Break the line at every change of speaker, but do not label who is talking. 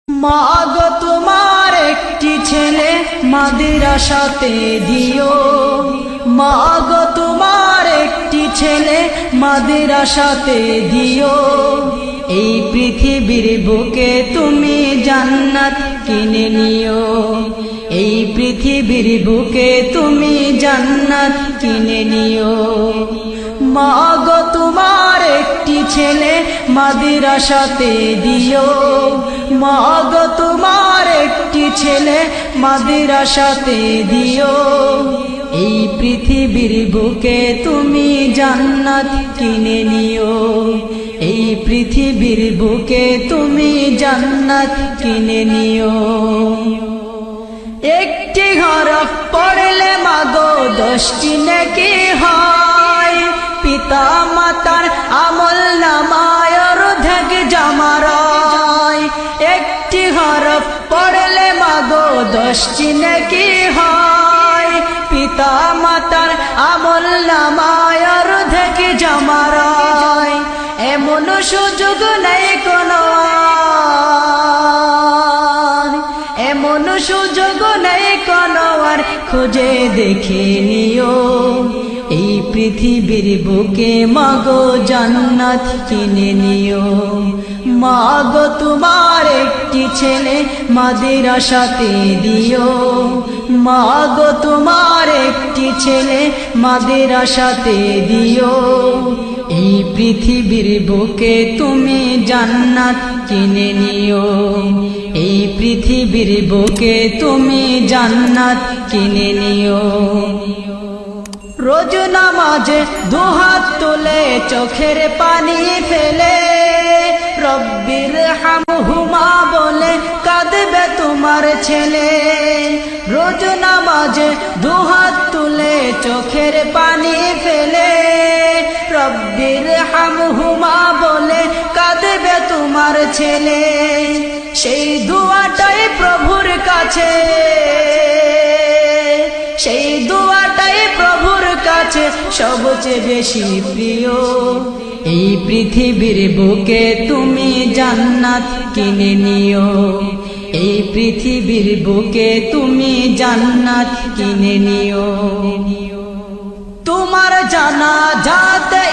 মাগো তোমার একটি ছেলে মাদ্রাসাতে দিও, মাগো তোমার একটি ছেলে মাদ্রাসাতে দিও। এই পৃথিবীর বুকে তুমি জান্নাত কিনে নিও, এই পৃথিবীর বুকে তুমি জান্নাত কিনে নিও। মাগো তোমার একটি ছেলে মাদ্রাসাতে দিও, মাগো তোমার একটি ছেলে মাদ্রাসাতে দিও। এই পৃথিবীর বুকে তুমি জান্নাত কিনে নিও, এই পৃথিবীর বুকে তুমি জান্নাত কিনে নিও। একটি হরফ পড়লে মাগো 10টি নেকি হয়, পিতা মাতার আমল নামায় অর্ধেক জমা রয়। একটি হরফ পড়লে মাগো 10টি নেকি হয়, পিতা মাতার আমল নামায় অর্ধেক জমা রয়। এমন সুযোগ নেই কোনো আর, এমন সুযোগ নেই কোনো আর, খুঁজে দেখে নিও। এই পৃথিবীর বুকে মাগো জান্নাত কিনে নিও। মাগো তোমার একটি ছেলে মাদ্রাসাতে দিও, মাগো তোমার একটি ছেলে মাদ্রাসাতে দিও। এই পৃথিবীর বুকে তুমি জান্নাত কিনে নিও, এই পৃথিবীর বুকে তুমি জান্নাত কিনে নিও। রোজ নামাজে দুহাত তুলে চোখের পানি ফেলে, রব্বির হামহুমা বলে কাঁদবে তোমার ছেলে। রোজ নামাজে দুহাত তুলে চোখের পানি ফেলে, রব্বির হামহুমা বলে কাঁদবে তোমার ছেলে। সেই দুয়াটাই প্রভুর কাছে, সেই দুয়াটাই প্রভুর কাছে সবচেয়ে বেশি প্রিয়। এই পৃথিবীর বুকে তুমি জান্নাত কিনে নিও, এই পৃথিবীর বুকে তুমি জান্নাত কিনে নিও। তোমার জানাজাতে